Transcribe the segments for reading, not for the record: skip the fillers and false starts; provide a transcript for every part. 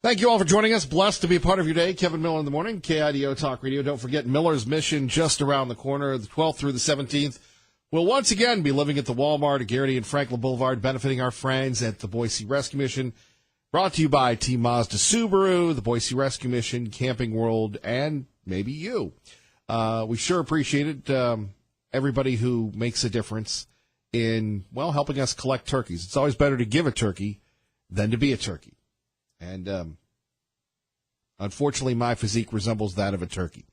Thank you all for joining us. Blessed to be a part of your day. Kevin Miller in the morning, KIDO Talk Radio. Don't forget Miller's Mission just around the corner, the 12th through the 17th. We'll once again be living at the Walmart at Garrity and Franklin Boulevard, benefiting our friends at the Boise Rescue Mission. Brought to you by Team Mazda Subaru, the Boise Rescue Mission, Camping World, and maybe you. We sure appreciate it. Everybody who makes a difference in, well, helping us collect turkeys. It's always better to give a turkey than to be a turkey. And unfortunately, my physique resembles that of a turkey.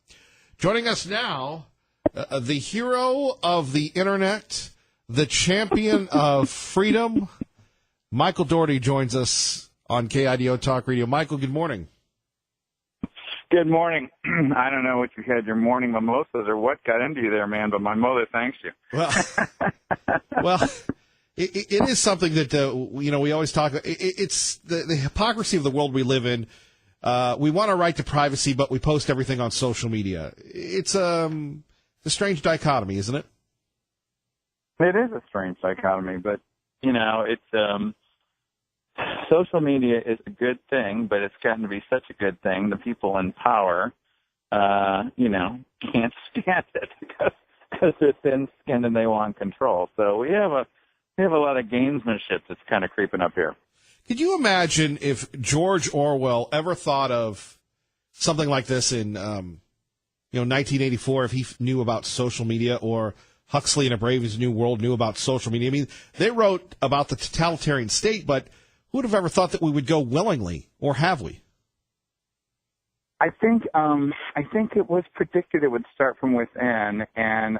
Joining us now, the hero of the Internet, the champion of freedom, Michael Dougherty joins us on KIDO Talk Radio. Michael, good morning. Good morning. I don't know what you had your morning mimosas or what got into you there, man, but my mother thanks you. Well, it is something that, we always talk about. It's the hypocrisy of the world we live in. We want a right to privacy, but we post everything on social media. It's a strange dichotomy, isn't it? It is a strange dichotomy, but, it's social media is a good thing, but it's gotten to be such a good thing. The people in power, can't stand it because they're thin-skinned and they want control. So we have a lot of gamesmanship that's kind of creeping up here. Could you imagine if George Orwell ever thought of something like this in, 1984, if he knew about social media, or Huxley in A Brave New World knew about social media? I mean, they wrote about the totalitarian state, but who would have ever thought that we would go willingly, or have we? I think it was predicted it would start from within, and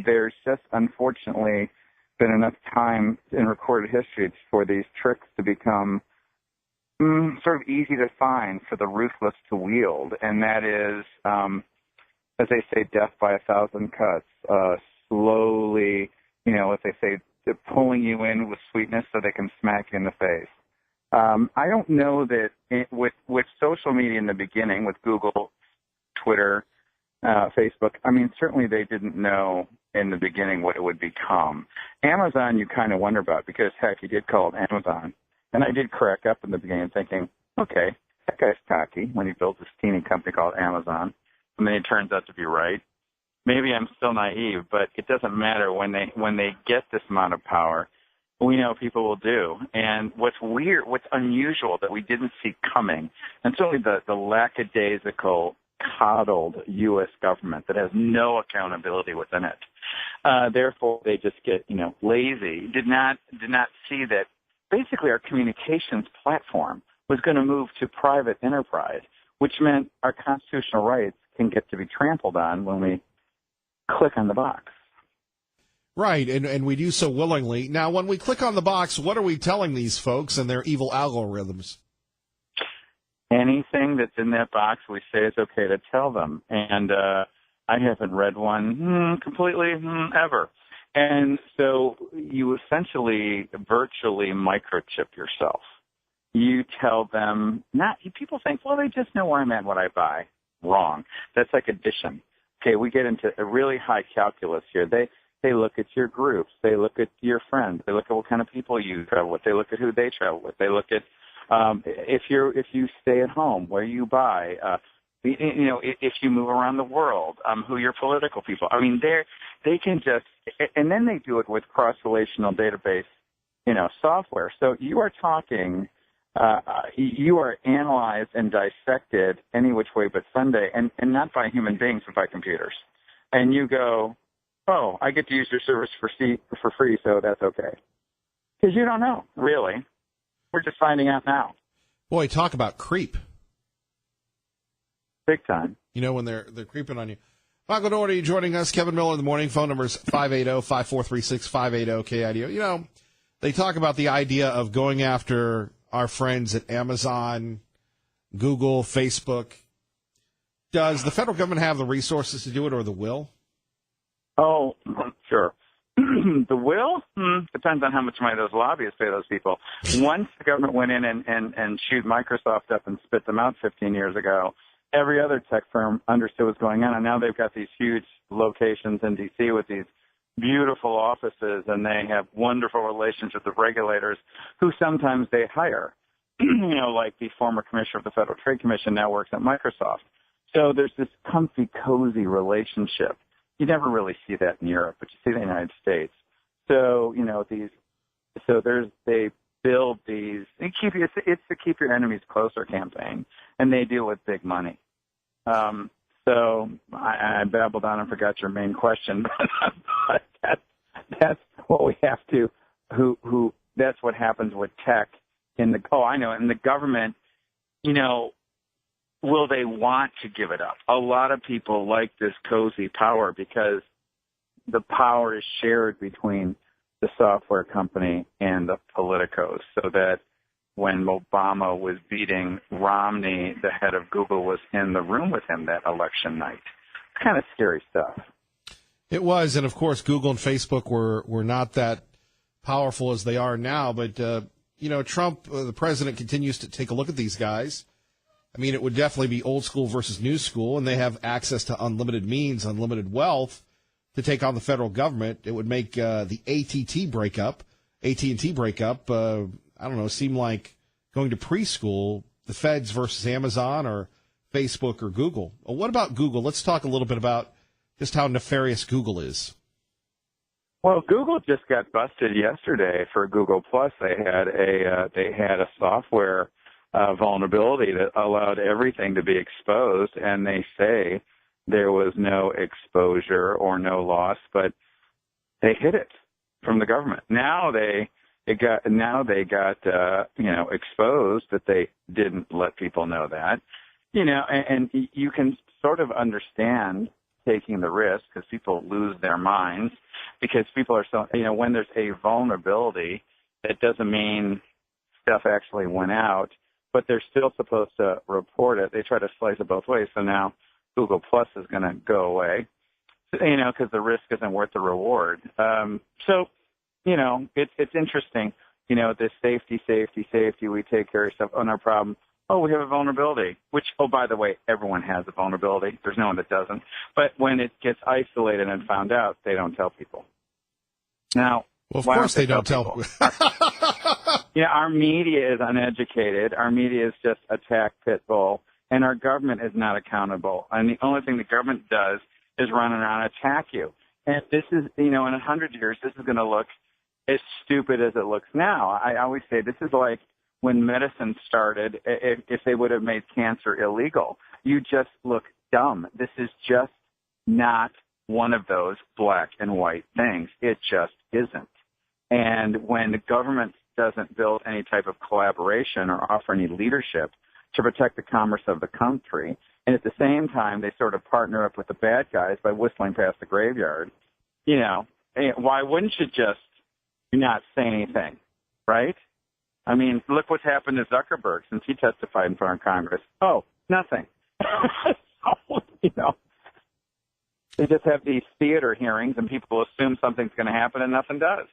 there's just unfortunately been enough time in recorded history for these tricks to become sort of easy to find for the ruthless to wield, and that is, as they say, death by 1,000 cuts. Slowly, as they say, they're pulling you in with sweetness so they can smack you in the face. I don't know that with social media in the beginning, with Google, Twitter, Facebook, certainly they didn't know in the beginning what it would become. Amazon, you kind of wonder about, because, heck, he did call it Amazon. And I did crack up in the beginning thinking, okay, that guy's cocky when he built this teeny company called Amazon. And then it turns out to be right. Maybe I'm still naive, but it doesn't matter. When they get this amount of power, we know people will do. And what's weird, what's unusual that we didn't see coming, and certainly the lackadaisical, coddled U.S. government that has no accountability within it. Therefore, they just get, lazy. Did not see that basically our communications platform was going to move to private enterprise, which meant our constitutional rights can get to be trampled on when we click on the box. Right, and we do so willingly. Now, when we click on the box, what are we telling these folks and their evil algorithms? Anything that's in that box, we say it's okay to tell them. And I haven't read one completely ever. And so you essentially virtually microchip yourself. You tell them, people think, well, they just know where I'm at, what I buy. Wrong. That's like addition. Okay, we get into a really high calculus here. They look at your groups. They look at your friends. They look at what kind of people you travel with. They look at who they travel with. They look at if you stay at home, where you buy, if you move around the world, who your political people. They can just, and then they do it with cross-relational database, software. So you are talking, you are analyzed and dissected any which way but Sunday, and not by human beings, but by computers. And you go, oh, I get to use your service for free, so that's okay. Because you don't know, really. We're just finding out now. Boy, talk about creep. Big time. When they're creeping on you. Michael Dougherty joining us. Kevin Miller in the morning. Phone number is 580-5436-580-KIDO. They talk about the idea of going after our friends at Amazon, Google, Facebook. Does the federal government have the resources to do it, or the will? Oh, sure. The will? Depends on how much money those lobbyists pay those people. Once the government went in and chewed Microsoft up and spit them out 15 years ago, every other tech firm understood what's going on, and now they've got these huge locations in D.C. with these beautiful offices, and they have wonderful relationships with regulators who sometimes they hire. like the former commissioner of the Federal Trade Commission now works at Microsoft. So there's this comfy, cozy relationship. You never really see that in Europe, but you see it in the United States. So, they build these, it's the keep your enemies closer campaign, and they deal with big money. So I babbled on and forgot your main question, but that's what we have to, that's what happens with tech in the government, will they want to give it up? A lot of people like this cozy power because the power is shared between the software company and the politicos, so that when Obama was beating Romney, the head of Google was in the room with him that election night. It's kind of scary stuff. It was, and of course, Google and Facebook were not that powerful as they are now. But Trump, the president, continues to take a look at these guys. I mean, it would definitely be old school versus new school, and they have access to unlimited means, unlimited wealth to take on the federal government. It would make the AT&T breakup, seem like going to preschool, the feds versus Amazon or Facebook or Google. Well, what about Google? Let's talk a little bit about just how nefarious Google is. Well, Google just got busted yesterday for Google Plus. They had a software vulnerability that allowed everything to be exposed, and they say there was no exposure or no loss, but they hid it from the government. Now they got exposed that they didn't let people know that, and you can sort of understand taking the risk because people lose their minds because people are so, when there's a vulnerability, that doesn't mean stuff actually went out, but they're still supposed to report it. They try to slice it both ways. So now Google Plus is going to go away, because the risk isn't worth the reward. It's interesting. This safety, we take care of stuff. Oh, no problem. Oh, we have a vulnerability, which, oh, by the way, everyone has a vulnerability. There's no one that doesn't. But when it gets isolated and found out, they don't tell people. Now, well, of course they don't tell people. Our media is uneducated. Our media is just a attack pit bull, and our government is not accountable. And the only thing the government does is run around and attack you. And this is, in 100 years, this is going to look as stupid as it looks now. I always say this is like when medicine started, if they would have made cancer illegal. You just look dumb. This is just not one of those black and white things. It just isn't. And when the government doesn't build any type of collaboration or offer any leadership to protect the commerce of the country, and at the same time they sort of partner up with the bad guys by whistling past the graveyard, why wouldn't you just not say anything, right? I mean, look what's happened to Zuckerberg since he testified in front of Congress. Oh, nothing. They just have these theater hearings and people assume something's going to happen and nothing does.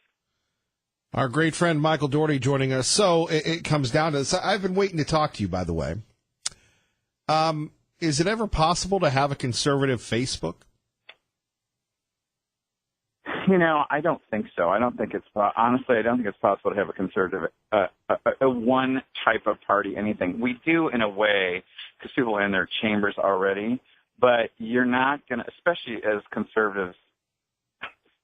Our great friend Michael Dougherty joining us. So it comes down to this. I've been waiting to talk to you, by the way. Is it ever possible to have a conservative Facebook? I don't think so. I don't think it's possible to have a conservative, one type of party, anything. We do in a way because people are in their chambers already, but you're not going to, especially as conservatives.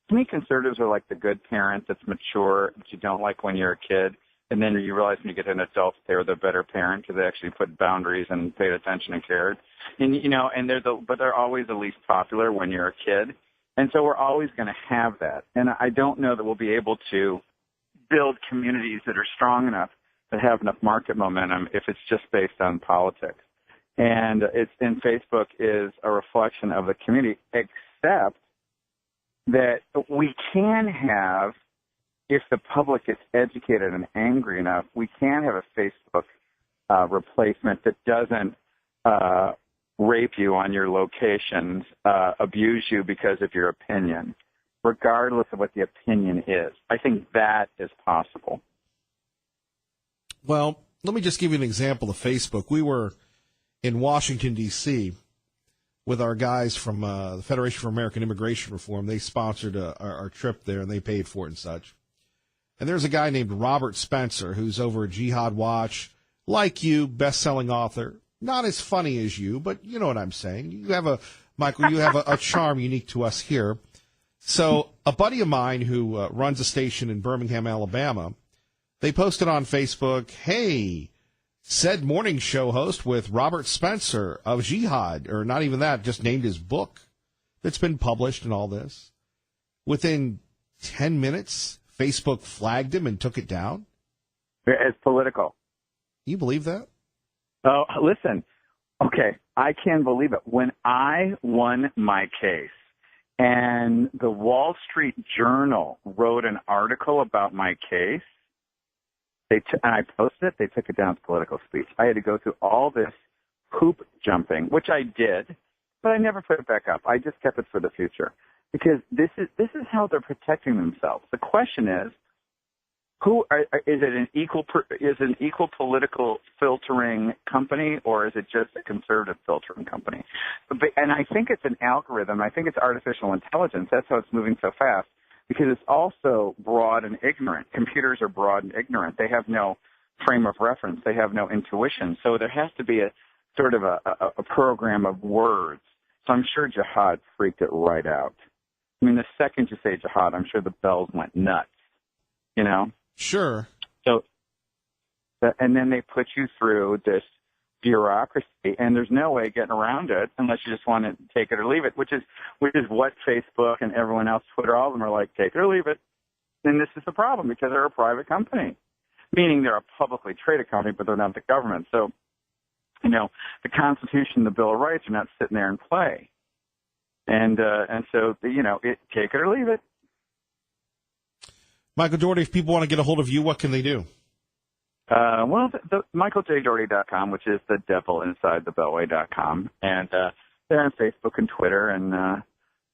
To me, conservatives are like the good parent that's mature that you don't like when you're a kid, and then you realize when you get an adult they're the better parent because they actually put boundaries and paid attention and cared. And but they're always the least popular when you're a kid. And so we're always going to have that. And I don't know that we'll be able to build communities that are strong enough to have enough market momentum if it's just based on politics. And Facebook is a reflection of the community, except that we can have, if the public is educated and angry enough, we can have a Facebook replacement that doesn't rape you on your locations, abuse you because of your opinion, regardless of what the opinion is. I think that is possible. Well, let me just give you an example of Facebook. We were in Washington, D.C., with our guys from the Federation for American Immigration Reform. They sponsored our trip there, and they paid for it and such. And there's a guy named Robert Spencer who's over at Jihad Watch, like you, best-selling author, not as funny as you, but you know what I'm saying. You have Michael, you have a charm unique to us here. So a buddy of mine who runs a station in Birmingham, Alabama, they posted on Facebook, hey, said morning show host with Robert Spencer of Jihad, or not even that, just named his book that's been published and all this. Within 10 minutes, Facebook flagged him and took it down. It's political. You believe that? Oh, listen. Okay, I can't believe it. When I won my case and the Wall Street Journal wrote an article about my case, and I posted it, they took it down as political speech. I had to go through all this hoop jumping, which I did, but I never put it back up. I just kept it for the future because this is how they're protecting themselves. The question is, is it an equal political filtering company, or is it just a conservative filtering company? And I think it's an algorithm. I think it's artificial intelligence. That's how it's moving so fast, because it's also broad and ignorant. Computers are broad and ignorant. They have no frame of reference. They have no intuition. So there has to be a sort of a program of words. So I'm sure Jihad freaked it right out. I mean, the second you say Jihad, I'm sure the bells went nuts, you know? Sure. So, and then they put you through this bureaucracy, and there's no way getting around it unless you just want to take it or leave it, which is what Facebook and everyone else, Twitter, all of them are like, take it or leave it. And this is the problem because they're a private company, meaning they're a publicly traded company, but they're not the government. So, you know, the Constitution, the Bill of Rights are not sitting there in play. And so, you know, take it or leave it. Michael Daugherty, if people want to get a hold of you, what can they do? Well, the MichaelJDaugherty.com, which is the devil inside the beltway.com. And they're on Facebook and Twitter, and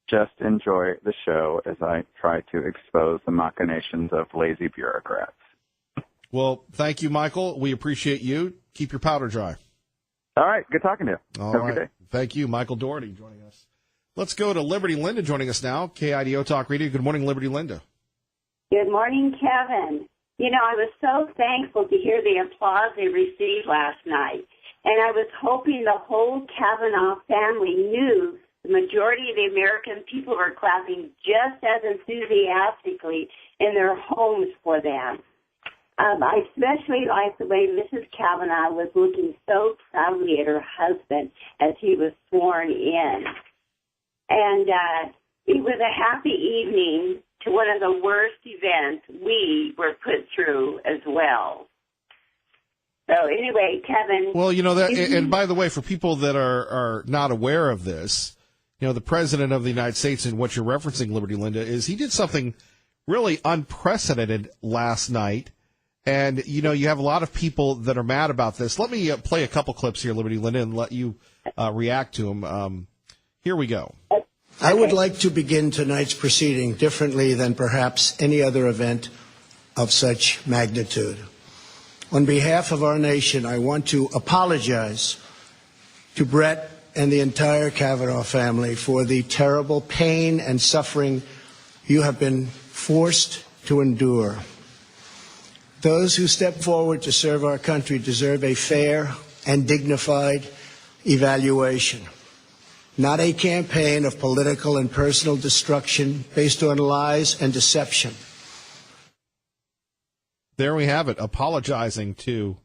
just enjoy the show as I try to expose the machinations of lazy bureaucrats. Well, thank you, Michael. We appreciate you. Keep your powder dry. All right. Good talking to you. All Have right. a good day. Thank you, Michael Daugherty, joining us. Let's go to Liberty Linda joining us now. KIDO Talk Radio. Good morning, Liberty Linda. Good morning, Kevin. You know, I was so thankful to hear the applause they received last night. And I was hoping the whole Kavanaugh family knew the majority of the American people were clapping just as enthusiastically in their homes for them. I especially liked the way Mrs. Kavanaugh was looking so proudly at her husband as he was sworn in. And it was a happy evening to one of the worst events we were put through as well. So anyway, Kevin. Well, you know, that, and by the way, for people that are not aware of this, you know, the President of the United States, and what you're referencing, Liberty Linda, is he did something really unprecedented last night. And, you know, you have a lot of people that are mad about this. Let me play a couple clips here, Liberty Linda, and let you react to them. Here we go. I would like to begin tonight's proceeding differently than perhaps any other event of such magnitude. On behalf of our nation, I want to apologize to Brett and the entire Kavanaugh family for the terrible pain and suffering you have been forced to endure. Those who step forward to serve our country deserve a fair and dignified evaluation, not a campaign of political and personal destruction based on lies and deception. There we have it, apologizing to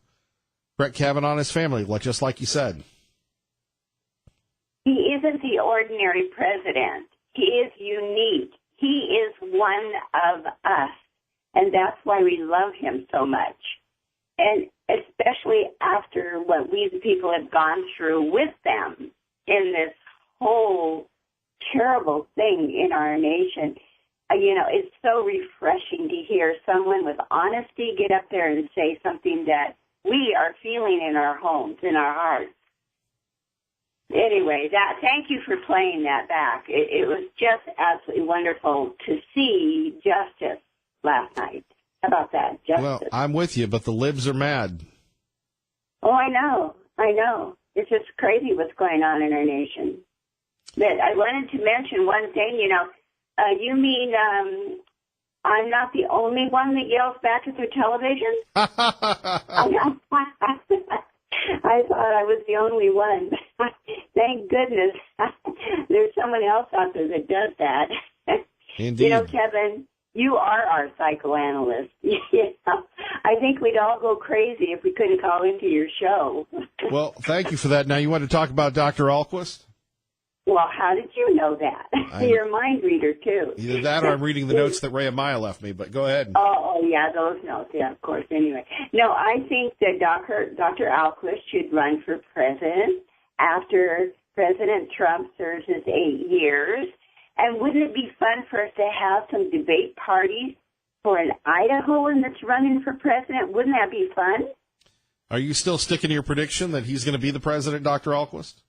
Brett Kavanaugh and his family, just like you said. He isn't the ordinary president. He is unique. He is one of us, and that's why we love him so much. And especially after what we the people have gone through with them in this whole terrible thing in our nation. You know, it's so refreshing to hear someone with honesty get up there and say something that we are feeling in our homes, in our hearts. Anyway, thank you for playing that back. It was just absolutely wonderful to see justice last night. How about that, justice? Well, I'm with you, but the libs are mad. Oh, I know. It's just crazy what's going on in our nation. But I wanted to mention one thing, you know. You mean I'm not the only one that yells back at their television. I thought I was the only one. Thank goodness there's someone else out there that does that. Indeed. You know, Kevin, you are our psychoanalyst. You know, I think we'd all go crazy if we couldn't call into your show. Well, thank you for that. Now, you want to talk about Dr. Alquist? Well, how did you know that? You're a mind reader, too. Either that or I'm reading the notes that Ray Amaya left me, but go ahead. Oh, yeah, those notes. Yeah, of course. Anyway. No, I think that Dr. Alquist should run for president after President Trump serves his 8 years. And wouldn't it be fun for us to have some debate parties for an Idahoan that's running for president? Wouldn't that be fun? Are you still sticking to your prediction that he's going to be the president, Dr. Alquist?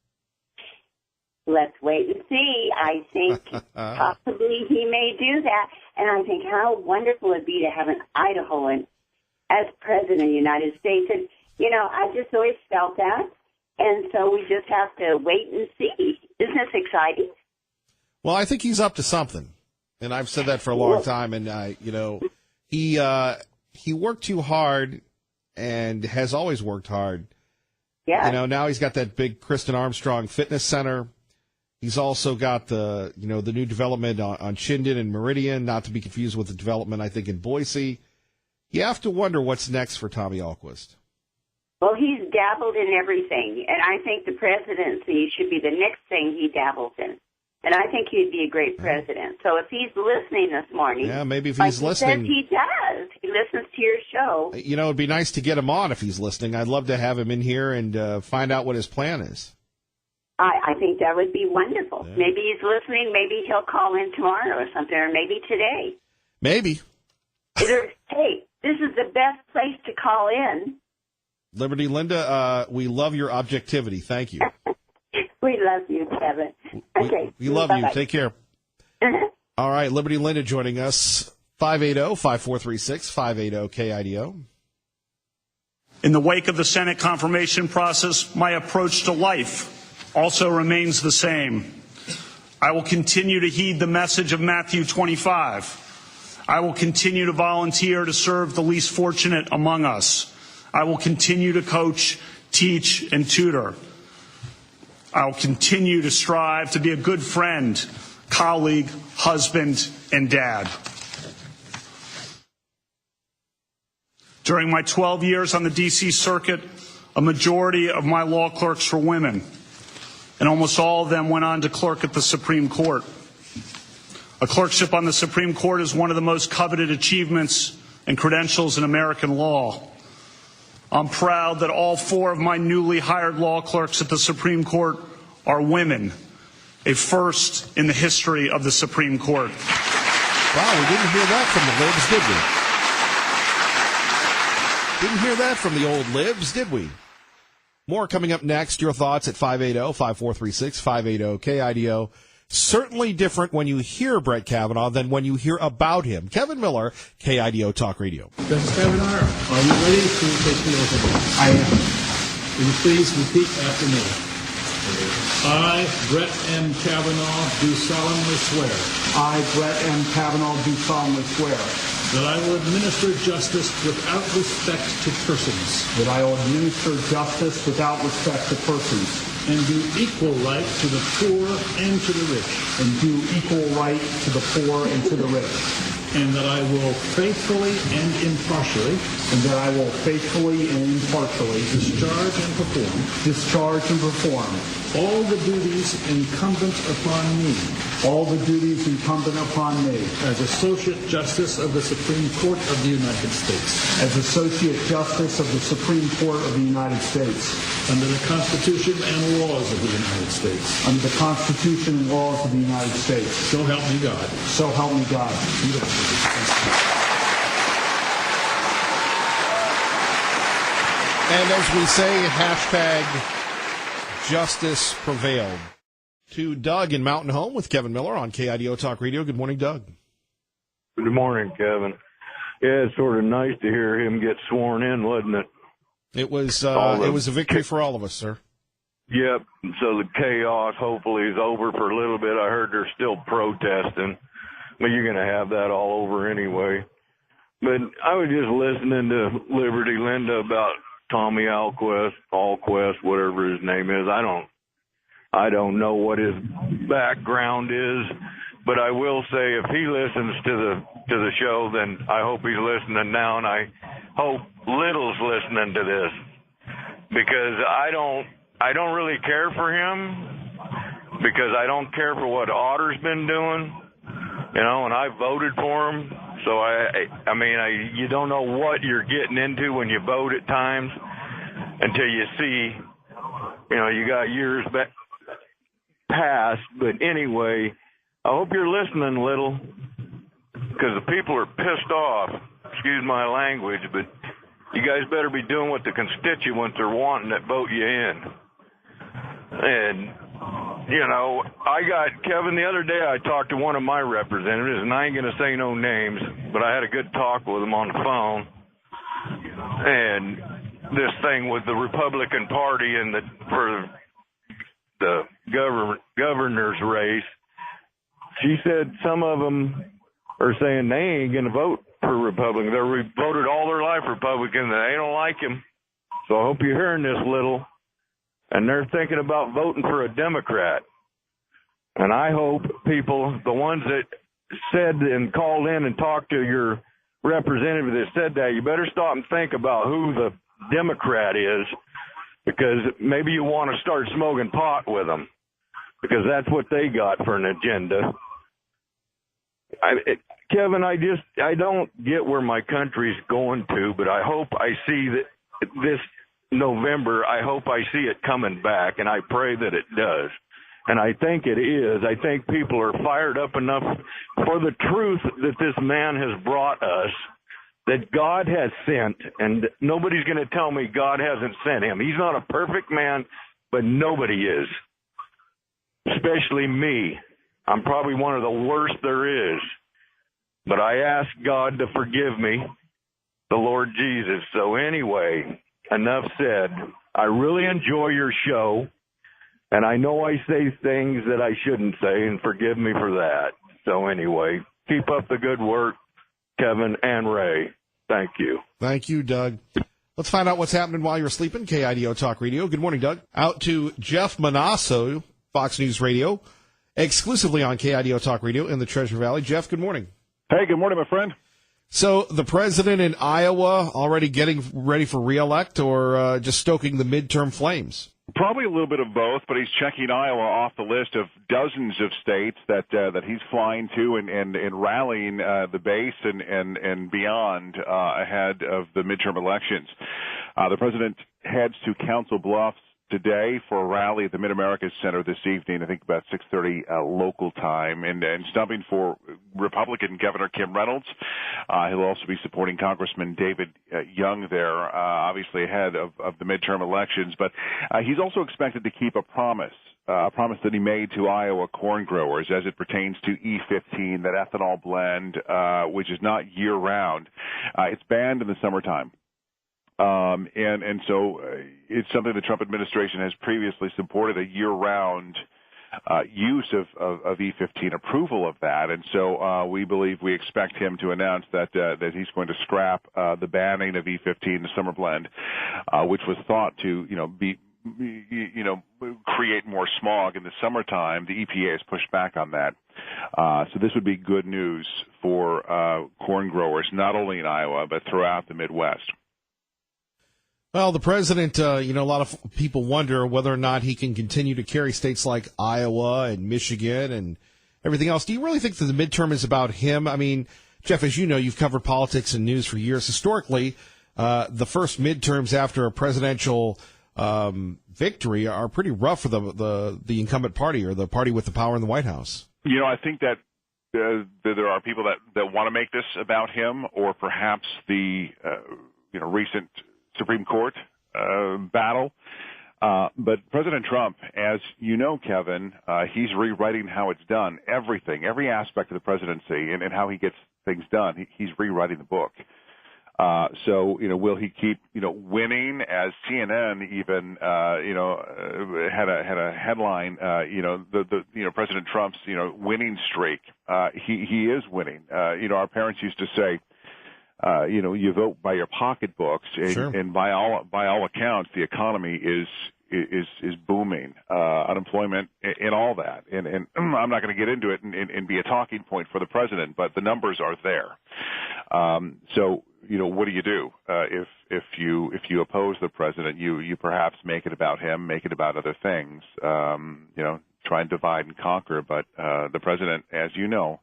Let's wait and see. I think possibly he may do that. And I think how wonderful it'd be to have an Idahoan as president of the United States. And, you know, I just always felt that. And so we just have to wait and see. Isn't this exciting? Well, I think he's up to something. And I've said that for a long time. And, you know, he worked too hard and has always worked hard. Yeah. You know, now he's got that big Kristen Armstrong Fitness Center. He's also got the new development on Chinden and Meridian, not to be confused with the development, I think, in Boise. You have to wonder what's next for Tommy Alquist. Well, he's dabbled in everything, and I think the presidency should be the next thing he dabbles in. And I think he'd be a great president. So if he's listening this morning, yeah, maybe if like he's listening, he does. He listens to your show. You know, it'd be nice to get him on if he's listening. I'd love to have him in here and find out what his plan is. I think that would be wonderful. Yeah. Maybe he's listening. Maybe he'll call in tomorrow or something, or maybe today. Maybe. Hey, this is the best place to call in. Liberty Linda, we love your objectivity. Thank you. We love you, Kevin. Okay. We love Bye-bye. you. Take care. All right, Liberty Linda joining us. 580-5436, 580-KIDO. In the wake of the Senate confirmation process, my approach to life also remains the same. I will continue to heed the message of Matthew 25. I will continue to volunteer to serve the least fortunate among us. I will continue to coach, teach, and tutor. I will continue to strive to be a good friend, colleague, husband, and dad. During my 12 years on the D.C. Circuit, a majority of my law clerks were women, and almost all of them went on to clerk at the Supreme Court. A clerkship on the Supreme Court is one of the most coveted achievements and credentials in American law. I'm proud that all 4 of my newly hired law clerks at the Supreme Court are women, a first in the history of the Supreme Court. Wow, we didn't hear that from the libs, did we? Didn't hear that from the old libs, did we? More coming up next. Your thoughts at 580-5436, 580-KIDO. Certainly different when you hear Brett Kavanaugh than when you hear about him. Kevin Miller, KIDO Talk Radio. Justice Kavanaugh, are you ready to take the oath of office? I am. Will you please repeat after me? I, Brett M. Kavanaugh, do solemnly swear. I, Brett M. Kavanaugh, do solemnly swear. That I will administer justice without respect to persons. That I will administer justice without respect to persons. And do equal right to the poor and to the rich. And do equal right to the poor and to the rich. And that I will faithfully and impartially. And that I will faithfully and impartially. Discharge and perform. Discharge and perform. All the duties incumbent upon me. All the duties incumbent upon me. As Associate Justice of the Supreme Court of the United States. As Associate Justice of the Supreme Court of the United States. Under the Constitution and laws of the United States. Under the Constitution and laws of the United States. So help me God. So help me God. And as we say, hashtag justice prevailed. To Doug in Mountain Home with Kevin Miller on KIDO Talk Radio. Good morning, Doug. Good morning, Kevin. Yeah, it's sort of nice to hear him get sworn in, wasn't it? It was a victory for all of us, sir. Yep. So the chaos hopefully is over for a little bit. I heard they're still protesting. but you're going to have that all over anyway. But I was just listening to Liberty Linda about Tommy Alquist, whatever his name is. I don't know what his background is, but I will say if he listens to the show, then I hope he's listening now, and I hope Little's listening to this, because I don't really care for him, because I don't care for what Otter's been doing, and I voted for him. So I mean, you don't know what you're getting into when you vote at times until you see, you got years past. But anyway, I hope you're listening, Little, because the people are pissed off. Excuse my language, but you guys better be doing what the constituents are wanting that vote you in. And Kevin, the other day I talked to one of my representatives, and I ain't going to say no names, but I had a good talk with him on the phone. And this thing with the Republican Party and for the governor's race, she said some of them are saying they ain't going to vote for Republican. They're voted all their life Republican, and they don't like him. So I hope you're hearing this, Little. And they're thinking about voting for a Democrat. And I hope people, the ones that said and called in and talked to your representative that said that, you better stop and think about who the Democrat is, because maybe you want to start smoking pot with them, because that's what they got for an agenda. Kevin, I don't get where my country's going to, but I hope I see that this November, I hope I see it coming back, and I pray that it does. And I think it is. I think people are fired up enough for the truth that this man has brought us, that God has sent, and nobody's going to tell me God hasn't sent him. He's not a perfect man, but nobody is, especially me. I'm probably one of the worst there is. But I ask God to forgive me, the Lord Jesus. So anyway, enough said. I really enjoy your show, and I know I say things that I shouldn't say, and forgive me for that. So anyway, keep up the good work, Kevin and Ray. Thank you. Thank you, Doug. Let's find out what's happening while you're sleeping. KIDO Talk Radio. Good morning, Doug. Out to Jeff Manasso, Fox News Radio, exclusively on KIDO Talk Radio in the Treasure Valley. Jeff, good morning. Hey, good morning, my friend. So the president in Iowa already getting ready for re-elect, or just stoking the midterm flames? Probably a little bit of both, but he's checking Iowa off the list of dozens of states that he's flying to and rallying the base and beyond ahead of the midterm elections. The president heads to Council Bluffs today for a rally at the Mid-America Center this evening, I think about 6:30 local time, and stumping for Republican Governor Kim Reynolds. He'll also be supporting Congressman David Young there, obviously ahead of the midterm elections. But he's also expected to keep a promise that he made to Iowa corn growers as it pertains to E15, that ethanol blend, which is not year-round. It's banned in the summertime. And so it's something the Trump administration has previously supported, a year-round use of E15, approval of that. And so we expect him to announce that he's going to scrap the banning of E15, the summer blend, which was thought to create more smog in the summertime. The EPA has pushed back on that. So this would be good news for corn growers, not only in Iowa, but throughout the Midwest. Well, the president, a lot of people wonder whether or not he can continue to carry states like Iowa and Michigan and everything else. Do you really think that the midterm is about him? I mean, Jeff, as you know, you've covered politics and news for years. Historically, the first midterms after a presidential victory are pretty rough for the incumbent party, or the party with the power in the White House. I think that there are people that want to make this about him, or perhaps the recent Supreme Court battle. But President Trump, as you know, Kevin, he's rewriting how it's done. Everything, every aspect of the presidency and how he gets things done, he's rewriting the book. So, will he keep, winning? As CNN even, had a headline, President Trump's, winning streak. He is winning. Our parents used to say, you vote by your pocketbooks, and, Sure. and by all accounts, the economy is booming, unemployment and all that. And I'm not going to get into it and be a talking point for the president, but the numbers are there. So, what do you do if you oppose the president? You perhaps make it about him, make it about other things. Try and divide and conquer. But the president, as you know,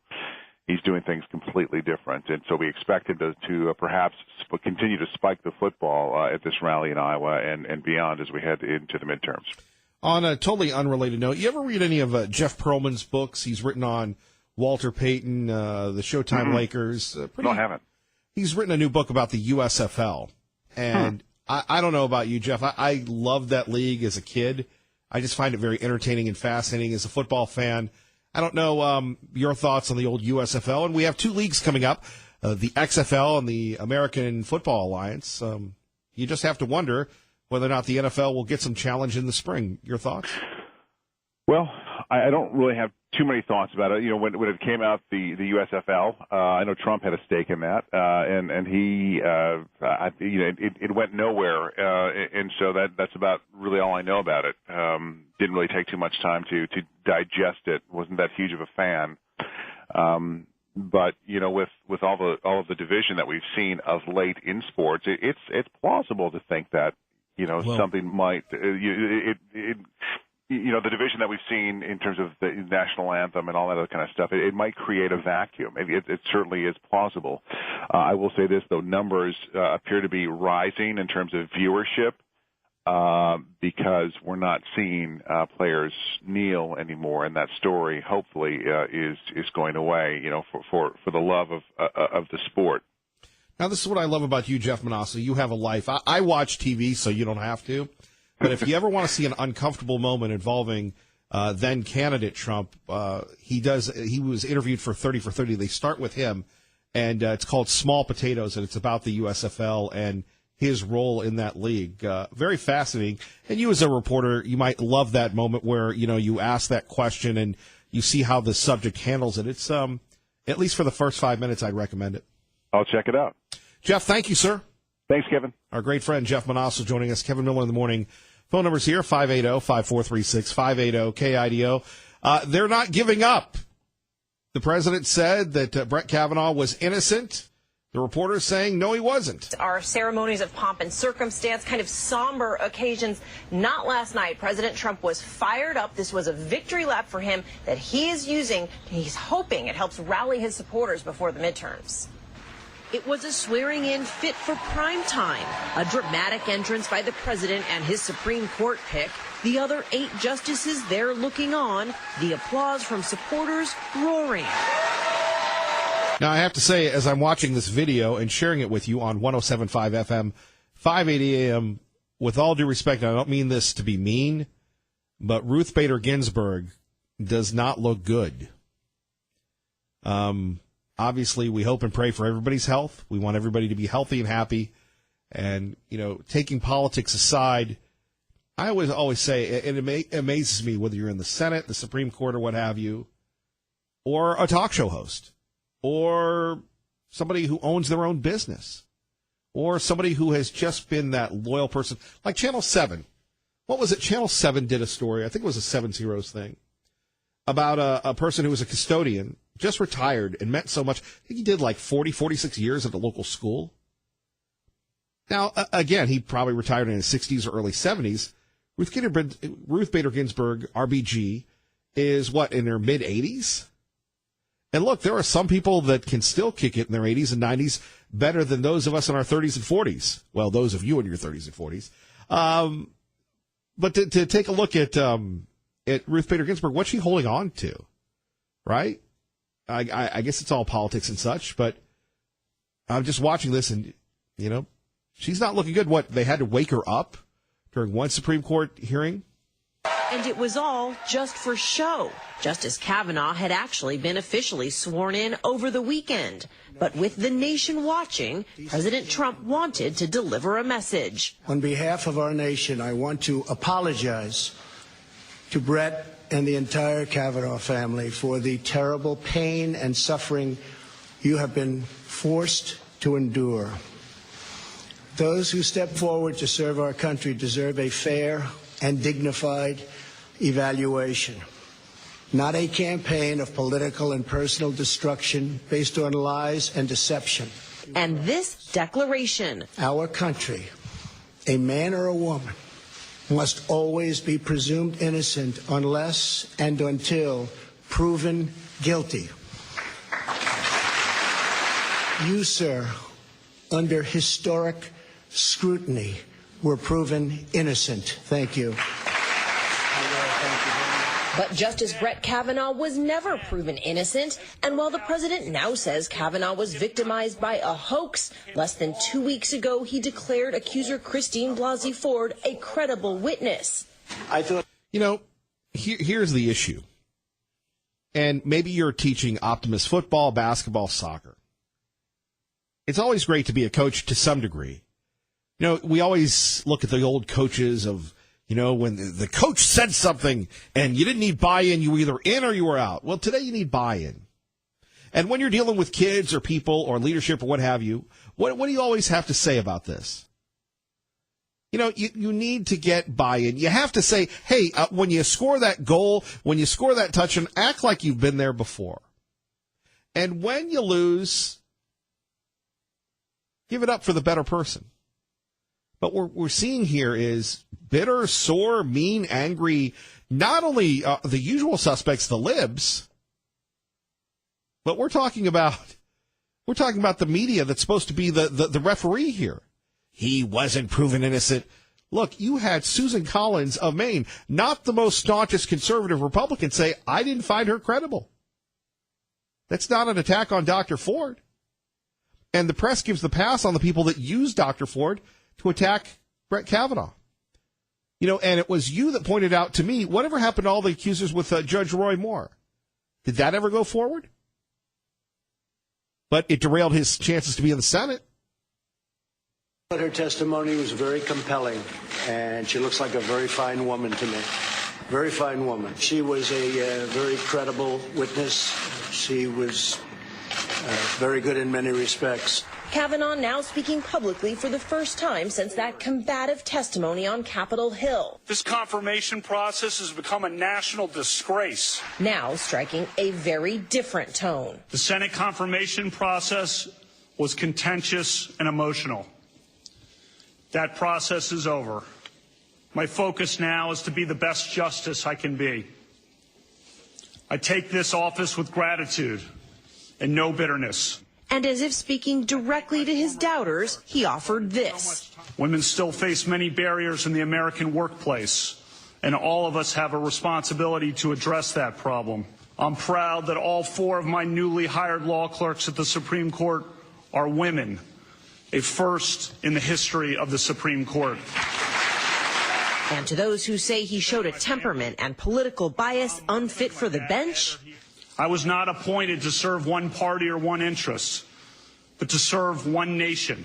he's doing things completely different, and so we expect him to perhaps continue to spike the football at this rally in Iowa and beyond as we head into the midterms. On a totally unrelated note, you ever read any of Jeff Pearlman's books? He's written on Walter Payton, the Showtime Lakers. No, I haven't. He's written a new book about the USFL, and I don't know about you, Jeff. I loved that league as a kid. I just find it very entertaining and fascinating as a football fan. I don't know your thoughts on the old USFL, and we have two leagues coming up, the XFL and the American Football Alliance. You just have to wonder whether or not the NFL will get some challenge in the spring. Your thoughts? Well, I don't really have too many thoughts about it. When it came out, the USFL, I know Trump had a stake in that, and he, it went nowhere, and so that's about really all I know about it. Didn't really take too much time to digest it. Wasn't that huge of a fan. But with all of the division that we've seen of late in sports, it's plausible to think that something might the division that we've seen in terms of the national anthem and all that other kind of stuff, it might create a vacuum. It certainly is plausible. I will say this, though, numbers appear to be rising in terms of viewership because we're not seeing players kneel anymore, and that story hopefully is going away, for the love of the sport. Now, this is what I love about you, Jeff Manasseh. You have a life. I watch TV, so you don't have to. But if you ever want to see an uncomfortable moment involving then candidate Trump, he was interviewed for 30 for 30. They start with him, and it's called Small Potatoes, and it's about the USFL and his role in that league. Very fascinating. And you as a reporter, you might love that moment where, you ask that question and you see how the subject handles it. It's, at least for the first 5 minutes, I'd recommend it. I'll check it out. Jeff, thank you, sir. Thanks, Kevin. Our great friend Jeff Manasseh joining us. Kevin Miller in the morning. Phone number's here, 580-5436, 580-KIDO. They're not giving up. The president said that Brett Kavanaugh was innocent. The reporter's saying, no, he wasn't. Our ceremonies of pomp and circumstance, kind of somber occasions. Not last night. President Trump was fired up. This was a victory lap for him that he is using. He's hoping it helps rally his supporters before the midterms. It was a swearing-in fit for prime time, a dramatic entrance by the president and his Supreme Court pick. The other 8 justices there looking on, the applause from supporters roaring. Now, I have to say, as I'm watching this video and sharing it with you on 107.5 FM, 580 AM, with all due respect, I don't mean this to be mean, but Ruth Bader Ginsburg does not look good. Obviously, we hope and pray for everybody's health. We want everybody to be healthy and happy. And, taking politics aside, I always say, it amazes me whether you're in the Senate, the Supreme Court, or what have you, or a talk show host, or somebody who owns their own business, or somebody who has just been that loyal person. Like Channel 7. What was it? Channel 7 did a story, I think it was a Seven Zeros thing, about a person who was a custodian, just retired and meant so much. I think he did like 46 years at the local school. Now, again, he probably retired in his 60s or early 70s. Ruth Bader Ginsburg, RBG, is what, in her mid-80s? And look, there are some people that can still kick it in their 80s and 90s better than those of us in our 30s and 40s. Well, those of you in your 30s and 40s. But to take a look at Ruth Bader Ginsburg, what's she holding on to? Right? I guess it's all politics and such, but I'm just watching this and, she's not looking good. What, they had to wake her up during one Supreme Court hearing? And it was all just for show. Justice Kavanaugh had actually been officially sworn in over the weekend. But with the nation watching, President Trump wanted to deliver a message. On behalf of our nation, I want to apologize to Brett and the entire Kavanaugh family for the terrible pain and suffering you have been forced to endure. Those who step forward to serve our country deserve a fair and dignified evaluation, not a campaign of political and personal destruction based on lies and deception. And this declaration. Our country, a man or a woman, must always be presumed innocent unless and until proven guilty. You, sir, under historic scrutiny, were proven innocent. Thank you. But Justice Brett Kavanaugh was never proven innocent. And while the president now says Kavanaugh was victimized by a hoax, less than 2 weeks ago, he declared accuser Christine Blasey Ford a credible witness. Here's the issue. And maybe you're teaching Optimist football, basketball, soccer. It's always great to be a coach to some degree. We always look at the old coaches of, when the coach said something and you didn't need buy-in, you were either in or you were out. Well, today you need buy-in. And when you're dealing with kids or people or leadership or what have you, what do you always have to say about this? You need to get buy-in. You have to say, hey, when you score that goal, when you score that touchdown, act like you've been there before. And when you lose, give it up for the better person. But what we're seeing here is bitter, sore, mean, angry, not only the usual suspects, the libs, but we're talking about the media that's supposed to be the referee here. He wasn't proven innocent. Look, you had Susan Collins of Maine, not the most staunchest conservative Republican, say, I didn't find her credible. That's not an attack on Dr. Ford. And the press gives the pass on the people that use Dr. Ford to attack Brett Kavanaugh. And it was you that pointed out to me, whatever happened to all the accusers with Judge Roy Moore? Did that ever go forward? But it derailed his chances to be in the Senate. But her testimony was very compelling, and she looks like a very fine woman to me. Very fine woman. She was a very credible witness. She was very good in many respects. Kavanaugh now speaking publicly for the first time since that combative testimony on Capitol Hill. This confirmation process has become a national disgrace. Now striking a very different tone. The Senate confirmation process was contentious and emotional. That process is over. My focus now is to be the best justice I can be. I take this office with gratitude and no bitterness. And as if speaking directly to his doubters, he offered this. Women still face many barriers in the American workplace, and all of us have a responsibility to address that problem. I'm proud that all 4 of my newly hired law clerks at the Supreme Court are women, a first in the history of the Supreme Court. And to those who say he showed a temperament and political bias unfit for the bench, I was not appointed to serve one party or one interest, but to serve one nation.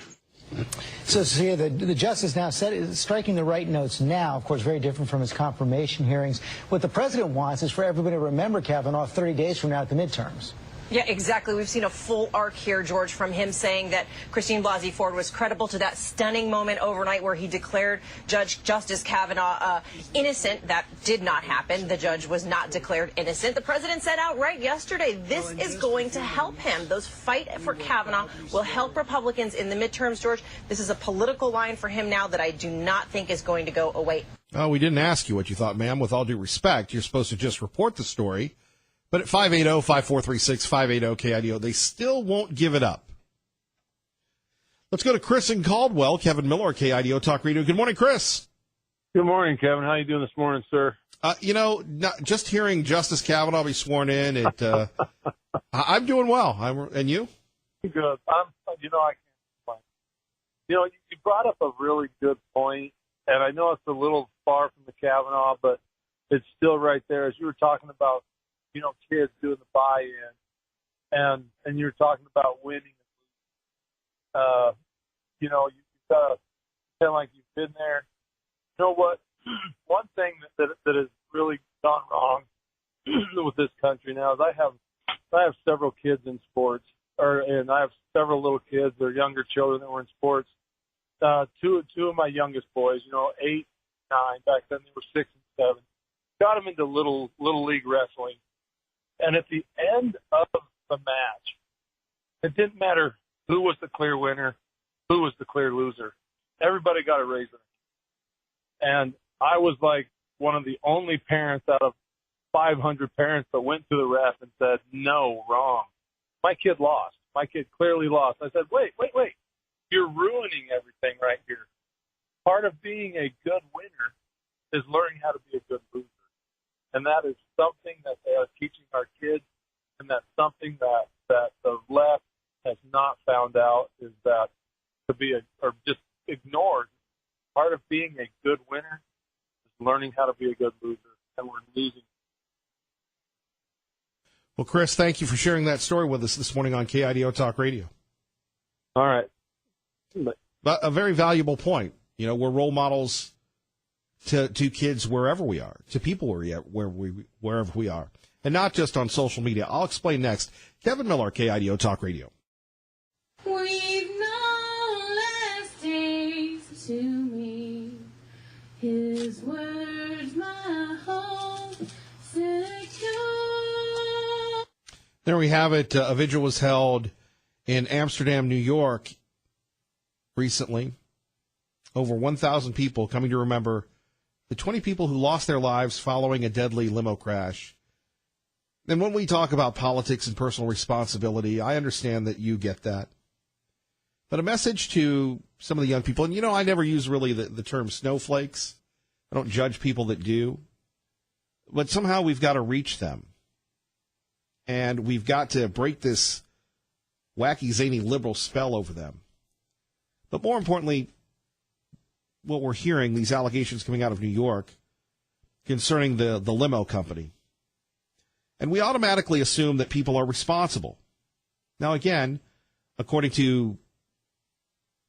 So, Cecilia, the justice now is striking the right notes now, of course, very different from his confirmation hearings. What the president wants is for everybody to remember Kavanaugh 30 days from now at the midterms. Yeah, exactly. We've seen a full arc here, George, from him saying that Christine Blasey Ford was credible to that stunning moment overnight where he declared Justice Kavanaugh innocent. That did not happen. The judge was not declared innocent. The president said outright yesterday, this is going to help him. Those fight for Kavanaugh will help Republicans in the midterms, George. This is a political line for him now that I do not think is going to go away. Oh, we didn't ask you what you thought, ma'am. With all due respect, you're supposed to just report the story. But at 580-5436, 580-KIDO, they still won't give it up. Let's go to Chris in Caldwell. Kevin Miller, KIDO Talk Radio. Good morning, Chris. Good morning, Kevin. How you doing this morning, sir? Just hearing Justice Kavanaugh be sworn in, I'm doing well. And you? Good. I can't complain. You brought up a really good point, and I know it's a little far from the Kavanaugh, but it's still right there. As you were talking about, kids doing the buy-in, and you were talking about winning. You've got to pretend like you've been there. You know what? One thing that has really gone wrong with this country now is I have several kids in sports, and I have several little kids or younger children that were in sports. Two of my youngest boys, 8, 9, back then they were 6 and 7, got them into little league wrestling. And at the end of the match, it didn't matter who was the clear winner, who was the clear loser. Everybody got a raise. And I was like one of the only parents out of 500 parents that went to the ref and said, no, wrong. My kid lost. My kid clearly lost. I said, wait. You're ruining everything right here. Part of being a good winner is learning how to be a good loser. And that is something that they are teaching our kids, and that's something that the left has not found out, is that or just ignored. Part of being a good winner is learning how to be a good loser, and we're losing. Well, Chris, thank you for sharing that story with us this morning on KIDO Talk Radio. All right. But a very valuable point. We're role models to kids wherever we are, to people wherever we are, and not just on social media. I'll explain next. Kevin Miller, KIDO Talk Radio. We've known less days to me. His words, my hope secure. There we have it. A vigil was held in Amsterdam, New York recently. Over 1,000 people coming to remember the 20 people who lost their lives following a deadly limo crash. And when we talk about politics and personal responsibility, I understand that you get that. But a message to some of the young people, and I never use really the term snowflakes. I don't judge people that do. But somehow we've got to reach them. And we've got to break this wacky, zany liberal spell over them. But more importantly, what we're hearing, these allegations coming out of New York concerning the limo company. And we automatically assume that people are responsible. Now, again, according to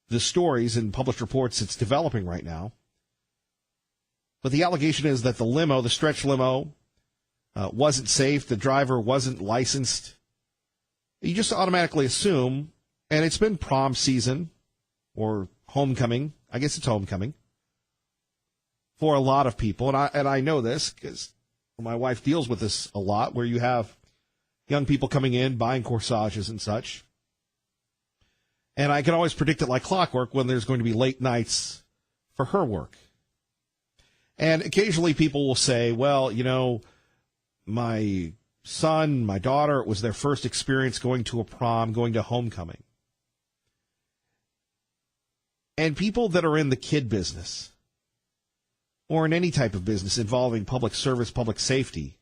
the stories and published reports it's developing right now, but the allegation is that the stretch limo, wasn't safe, the driver wasn't licensed. You just automatically assume, and it's been prom season or homecoming. I guess it's homecoming for a lot of people. And I know this because my wife deals with this a lot, where you have young people coming in, buying corsages and such. And I can always predict it like clockwork when there's going to be late nights for her work. And occasionally people will say, well, my son, my daughter, it was their first experience going to a prom, going to homecoming. And people that are in the kid business or in any type of business involving public service, public safety,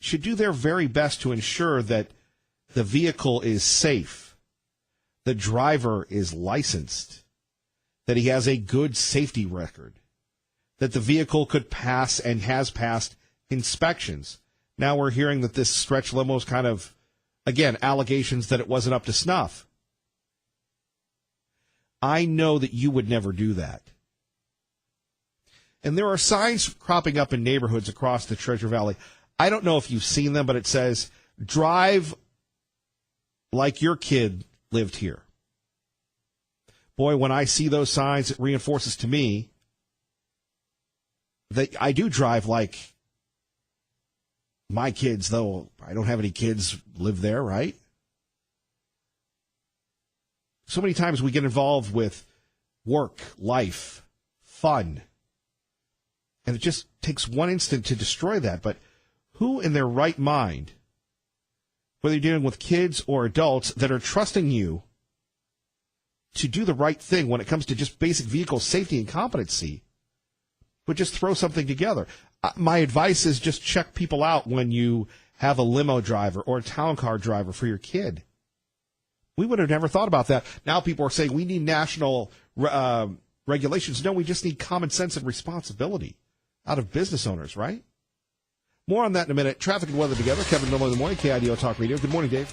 should do their very best to ensure that the vehicle is safe, the driver is licensed, that he has a good safety record, that the vehicle could pass and has passed inspections. Now we're hearing that this stretch limo is kind of, again, allegations that it wasn't up to snuff. I know that you would never do that. And there are signs cropping up in neighborhoods across the Treasure Valley. I don't know if you've seen them, but it says, drive like your kid lived here. Boy, when I see those signs, it reinforces to me that I do drive like my kids, though I don't have any kids live there, right? So many times we get involved with work, life, fun, and it just takes one instant to destroy that. But who in their right mind, whether you're dealing with kids or adults, that are trusting you to do the right thing when it comes to just basic vehicle safety and competency, would just throw something together? My advice is just check people out when you have a limo driver or a town car driver for your kid. We would have never thought about that. Now people are saying we need national regulations. No, we just need common sense and responsibility. out of business owners, right? More on that in a minute. Traffic and weather together. Kevin Miller in the morning, KIDO Talk Radio. Good morning, Dave.